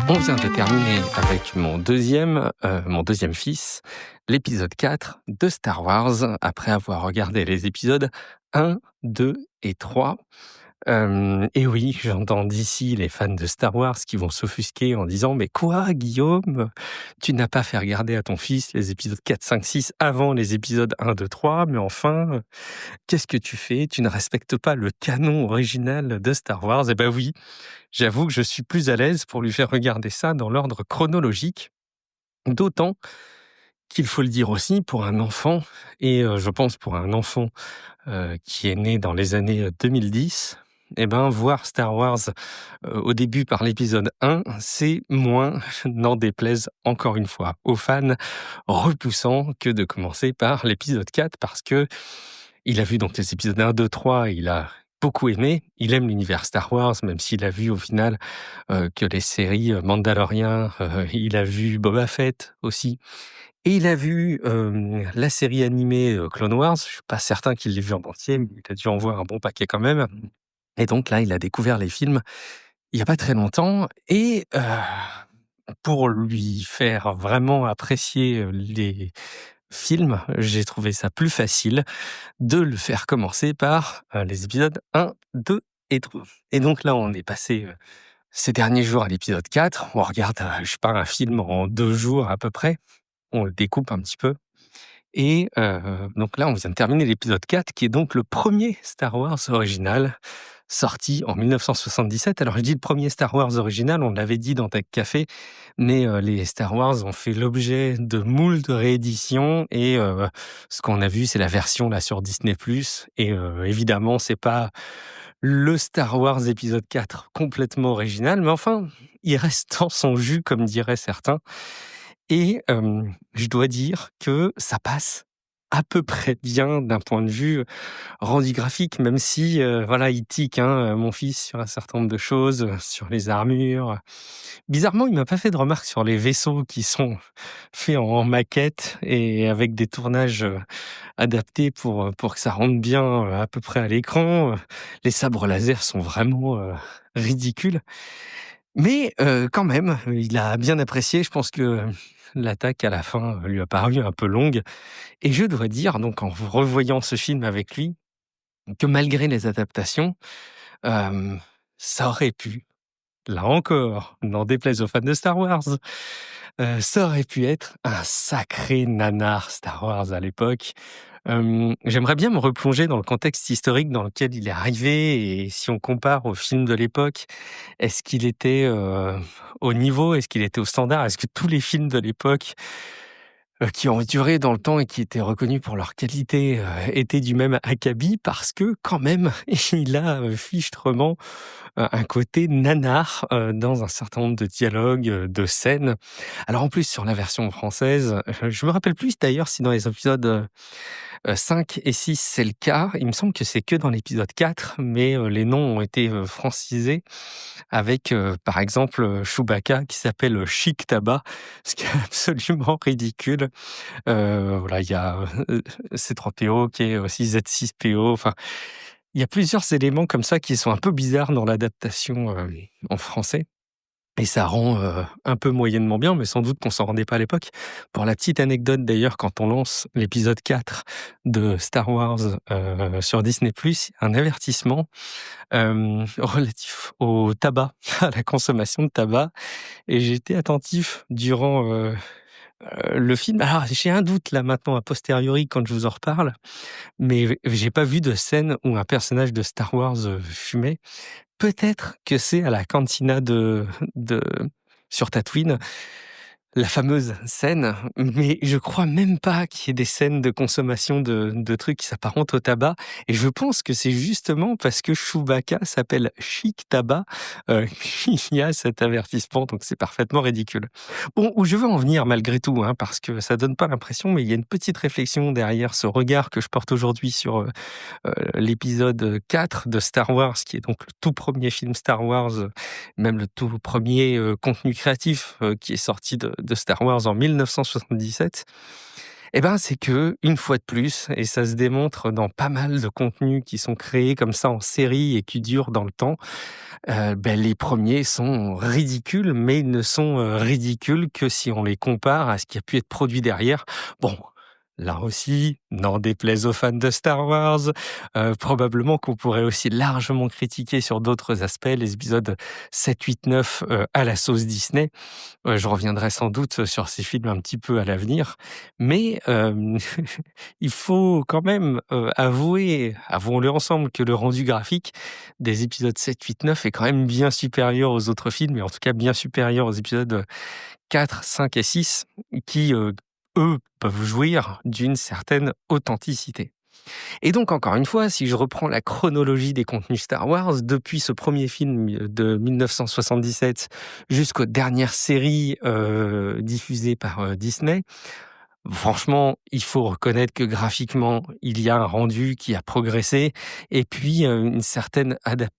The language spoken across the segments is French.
On vient de terminer avec mon deuxième fils, l'épisode 4 de Star Wars, après avoir regardé les épisodes 1, 2 et 3. Et oui, j'entends d'ici les fans de Star Wars qui vont s'offusquer en disant « Mais quoi, Guillaume? Tu n'as pas fait regarder à ton fils les épisodes 4, 5, 6 avant les épisodes 1, 2, 3, mais enfin, qu'est-ce que tu fais? Tu ne respectes pas le canon original de Star Wars ?» Eh ben oui, j'avoue que je suis plus à l'aise pour lui faire regarder ça dans l'ordre chronologique, d'autant qu'il faut le dire aussi pour un enfant, et je pense pour un enfant qui est né dans les années 2010, eh ben, voir Star Wars au début par l'épisode 1, c'est moins, n'en déplaise encore une fois aux fans, repoussant que de commencer par l'épisode 4, parce que il a vu donc les épisodes 1, 2, 3, il a beaucoup aimé, il aime l'univers Star Wars, même s'il a vu au final que les séries Mandalorian, il a vu Boba Fett aussi, et il a vu la série animée Clone Wars. Je suis pas certain qu'il l'ait vu en entier, mais il a dû en voir un bon paquet quand même. Et donc là, il a découvert les films il y a pas très longtemps, et pour lui faire vraiment apprécier les films, j'ai trouvé ça plus facile de le faire commencer par les épisodes 1, 2 et 3. Et donc là, on est passé ces derniers jours à l'épisode 4. On regarde, je sais pas, un film en 2 jours à peu près. On le découpe un petit peu. Et donc là, on vient de terminer l'épisode 4, qui est donc le premier Star Wars original, sorti en 1977. Alors je dis le premier Star Wars original, on l'avait dit dans Tech Café, mais les Star Wars ont fait l'objet de moult rééditions, et ce qu'on a vu, c'est la version là sur Disney+. Et évidemment, c'est pas le Star Wars épisode 4 complètement original, mais enfin, il reste dans son jus, comme diraient certains. Et je dois dire que ça passe à peu près bien d'un point de vue rendu graphique, même si voilà, il tique, mon fils, sur un certain nombre de choses, sur les armures. Bizarrement, il m'a pas fait de remarques sur les vaisseaux qui sont faits en maquette et avec des tournages adaptés pour que ça rentre bien à peu près à l'écran. Les sabres laser sont vraiment ridicules. Mais quand même, il a bien apprécié. Je pense que l'attaque à la fin lui a paru un peu longue. Et je dois dire, donc en revoyant ce film avec lui, que malgré les adaptations, ça aurait pu, là encore, n'en déplaise aux fans de Star Wars, ça aurait pu être un sacré nanar Star Wars à l'époque. J'aimerais bien me replonger dans le contexte historique dans lequel il est arrivé, et si on compare aux films de l'époque, est-ce qu'il était au niveau? Est-ce qu'il était au standard? Est-ce que tous les films de l'époque qui ont duré dans le temps et qui étaient reconnus pour leur qualité étaient du même acabit? Parce que quand même, il a fichtrement un côté nanar dans un certain nombre de dialogues, de scènes. Alors en plus, sur la version française, je me rappelle plus d'ailleurs si dans les épisodes 5 et 6, c'est le cas. Il me semble que c'est que dans l'épisode 4, mais les noms ont été francisés avec, par exemple, Chewbacca qui s'appelle Chic Tabac, ce qui est absolument ridicule. Voilà, il y a C3PO qui est aussi Z6PO. Enfin, il y a plusieurs éléments comme ça qui sont un peu bizarres dans l'adaptation en français. Et ça rend un peu moyennement bien, mais sans doute qu'on s'en rendait pas à l'époque. Pour la petite anecdote d'ailleurs, quand on lance l'épisode 4 de Star Wars sur Disney+, un avertissement relatif au tabac, à la consommation de tabac. Et j'ai été attentif durant le film. Alors j'ai un doute là maintenant a posteriori quand je vous en reparle, mais j'ai pas vu de scène où un personnage de Star Wars fumait. Peut-être que c'est à la cantina de sur Tatooine, la fameuse scène, mais je crois même pas qu'il y ait des scènes de consommation de trucs qui s'apparentent au tabac. Et je pense que c'est justement parce que Chewbacca s'appelle Chic Tabac qu'il y a cet avertissement, donc c'est parfaitement ridicule. Bon, où je veux en venir malgré tout, parce que ça donne pas l'impression, mais il y a une petite réflexion derrière ce regard que je porte aujourd'hui sur l'épisode 4 de Star Wars, qui est donc le tout premier film Star Wars, même le tout premier contenu créatif qui est sorti de Star Wars en 1977. Eh ben, c'est qu'une fois de plus, et ça se démontre dans pas mal de contenus qui sont créés comme ça en série et qui durent dans le temps, les premiers sont ridicules, mais ils ne sont, ridicules que si on les compare à ce qui a pu être produit derrière. Bon, là aussi, n'en déplaise aux fans de Star Wars, probablement qu'on pourrait aussi largement critiquer sur d'autres aspects les épisodes 7, 8, 9, à la sauce Disney. Je reviendrai sans doute sur ces films un petit peu à l'avenir, mais il faut quand même, avouer, avouons-le ensemble, que le rendu graphique des épisodes 7, 8, 9 est quand même bien supérieur aux autres films et en tout cas bien supérieur aux épisodes 4, 5 et 6 qui, eux, peuvent jouir d'une certaine authenticité. Et donc encore une fois, si je reprends la chronologie des contenus Star Wars, depuis ce premier film de 1977 jusqu'aux dernières séries diffusées par Disney, franchement, il faut reconnaître que graphiquement, il y a un rendu qui a progressé et puis une certaine adaptation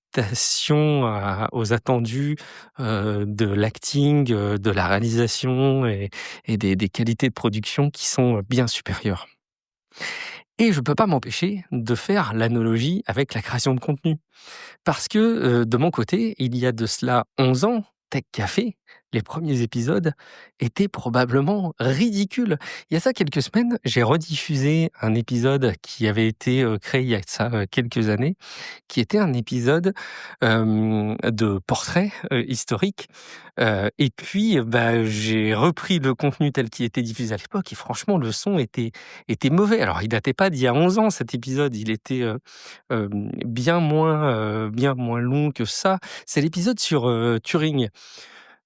aux attendus de l'acting, de la réalisation et des qualités de production qui sont bien supérieures. Et je ne peux pas m'empêcher de faire l'analogie avec la création de contenu. Parce que, de mon côté, il y a de cela 11 ans, Tech Café, les premiers épisodes étaient probablement ridicules. Il y a ça quelques semaines, j'ai rediffusé un épisode qui avait été, créé il y a de ça, quelques années, qui était un épisode, de portrait, historique, et puis, j'ai repris le contenu tel qu'il était diffusé à l'époque et franchement le son était mauvais. Alors il datait pas d'il y a 11 ans cet épisode, il était, bien moins long que ça. C'est l'épisode sur, Turing.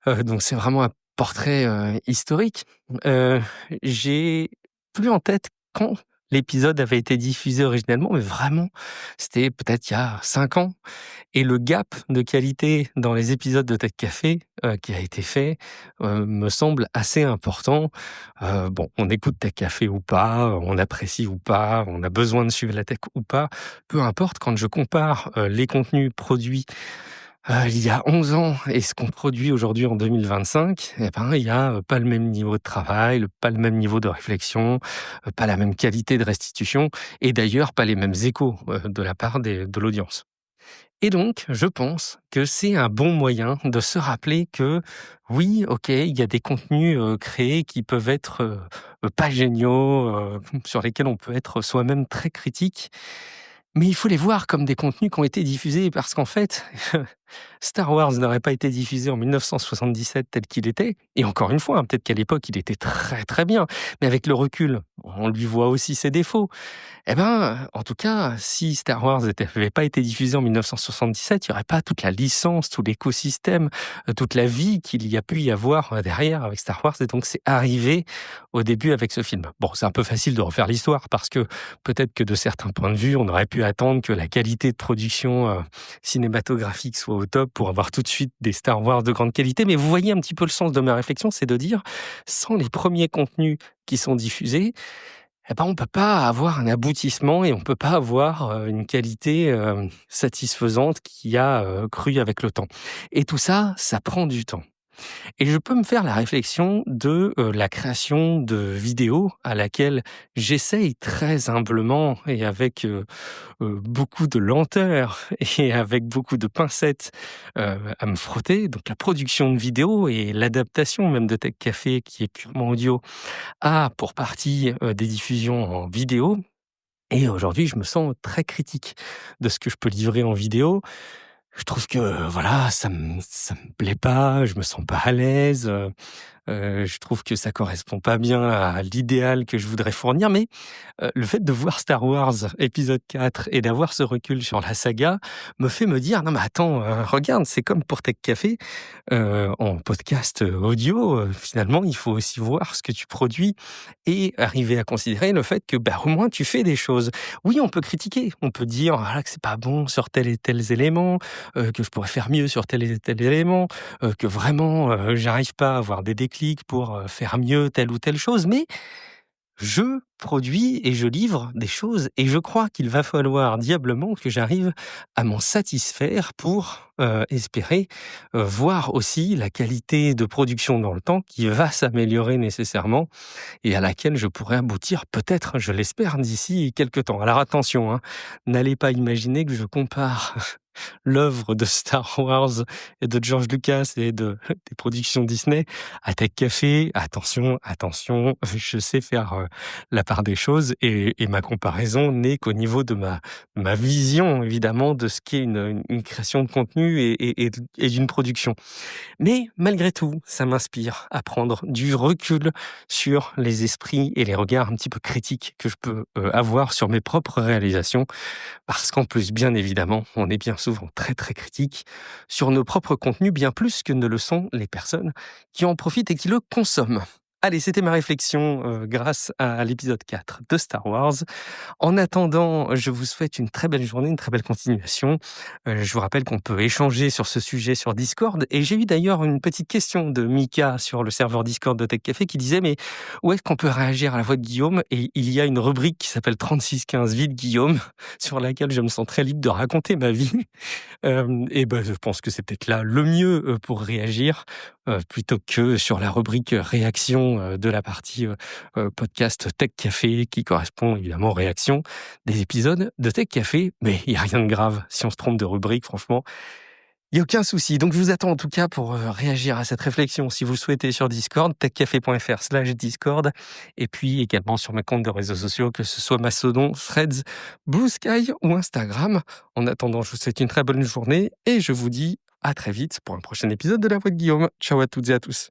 Donc c'est vraiment un portrait, historique. Heu, j'ai plus en tête quand l'épisode avait été diffusé originellement, mais vraiment, c'était peut-être il y a 5 ans et le gap de qualité dans les épisodes de Tech Café, qui a été fait, me semble assez important. Bon, on écoute Tech Café ou pas, on apprécie ou pas, on a besoin de suivre la tech ou pas, peu importe, quand je compare, les contenus produits il y a 11 ans et ce qu'on produit aujourd'hui en 2025, il y a, pas le même niveau de travail, pas le même niveau de réflexion, pas la même qualité de restitution et d'ailleurs pas les mêmes échos, de la part de l'audience. Et donc, je pense que c'est un bon moyen de se rappeler que oui, OK, il y a des contenus, créés qui peuvent être, pas géniaux, sur lesquels on peut être soi-même très critique, mais il faut les voir comme des contenus qui ont été diffusés parce qu'en fait, Star Wars n'aurait pas été diffusé en 1977 tel qu'il était et encore une fois, peut-être qu'à l'époque, il était très, très bien, mais avec le recul, on lui voit aussi ses défauts. En tout cas, si Star Wars n'avait pas été diffusé en 1977, il n'y aurait pas toute la licence, tout l'écosystème, toute la vie qu'il y a pu y avoir derrière avec Star Wars. Et donc, c'est arrivé au début avec ce film. Bon, c'est un peu facile de refaire l'histoire parce que peut-être que de certains points de vue, on aurait pu attendre que la qualité de production cinématographique soit au top pour avoir tout de suite des Star Wars de grande qualité. Mais vous voyez un petit peu le sens de ma réflexion, c'est de dire, sans les premiers contenus qui sont diffusés, on peut pas avoir un aboutissement et on peut pas avoir, une qualité, satisfaisante qui a, cru avec le temps. Et tout ça, ça prend du temps. Et je peux me faire la réflexion de, la création de vidéos à laquelle j'essaye très humblement et avec, beaucoup de lenteur et avec beaucoup de pincettes, à me frotter. Donc la production de vidéos et l'adaptation même de Tech Café qui est purement audio à, pour partie, des diffusions en vidéo et aujourd'hui je me sens très critique de ce que je peux livrer en vidéo. Je trouve que voilà, ça me plaît pas, je me sens pas à l'aise, je trouve que ça correspond pas bien à l'idéal que je voudrais fournir, mais le fait de voir Star Wars épisode 4 et d'avoir ce recul sur la saga me fait me dire: «Non mais attends, regarde, c'est comme pour Tech Café, en podcast, audio, finalement, il faut aussi voir ce que tu produis et arriver à considérer le fait que, au moins tu fais des choses». Oui, on peut critiquer, on peut dire, voilà, que c'est pas bon sur tel et tels éléments, que je pourrais faire mieux sur tel et tel élément, que vraiment, j'arrive pas à avoir des déclics pour, faire mieux telle ou telle chose, mais je produis et je livre des choses et je crois qu'il va falloir diablement que j'arrive à m'en satisfaire pour, espérer, voir aussi la qualité de production dans le temps qui va s'améliorer nécessairement et à laquelle je pourrais aboutir peut-être, je l'espère, d'ici quelque temps. Alors attention, hein, n'allez pas imaginer que je compare l'œuvre de Star Wars et de George Lucas et des productions Disney à Tech Café. Attention, attention, je sais faire la part des choses et ma comparaison n'est qu'au niveau de ma vision, évidemment, de ce qu'est une création de contenu et d'une production. Mais malgré tout, ça m'inspire à prendre du recul sur les esprits et les regards un petit peu critiques que je peux avoir sur mes propres réalisations. Parce qu'en plus, bien évidemment, on est bien souvent très très critique sur nos propres contenus, bien plus que ne le sont les personnes qui en profitent et qui le consomment. Allez, c'était ma réflexion grâce à l'épisode 4 de Star Wars. En attendant, je vous souhaite une très belle journée, une très belle continuation. Je vous rappelle qu'on peut échanger sur ce sujet sur Discord et j'ai eu d'ailleurs une petite question de Mika sur le serveur Discord de Tech Café qui disait: «Mais où est-ce qu'on peut réagir à la voix de Guillaume?» Et il y a une rubrique qui s'appelle 3615 vie de Guillaume sur laquelle je me sens très libre de raconter ma vie. Et ben, je pense que c'est peut-être là le mieux, pour réagir, plutôt que sur la rubrique, réaction, de la partie, podcast Tech Café qui correspond évidemment aux réactions des épisodes de Tech Café. Mais il y a rien de grave si on se trompe de rubrique, franchement. Il y a aucun souci. Donc je vous attends en tout cas pour, réagir à cette réflexion si vous le souhaitez sur Discord, techcafé.fr/discord et puis également sur mes comptes de réseaux sociaux, que ce soit Mastodon, Threads, Blue Sky ou Instagram. En attendant, je vous souhaite une très bonne journée et je vous dis à très vite pour un prochain épisode de La Voix de Guillaume. Ciao à toutes et à tous.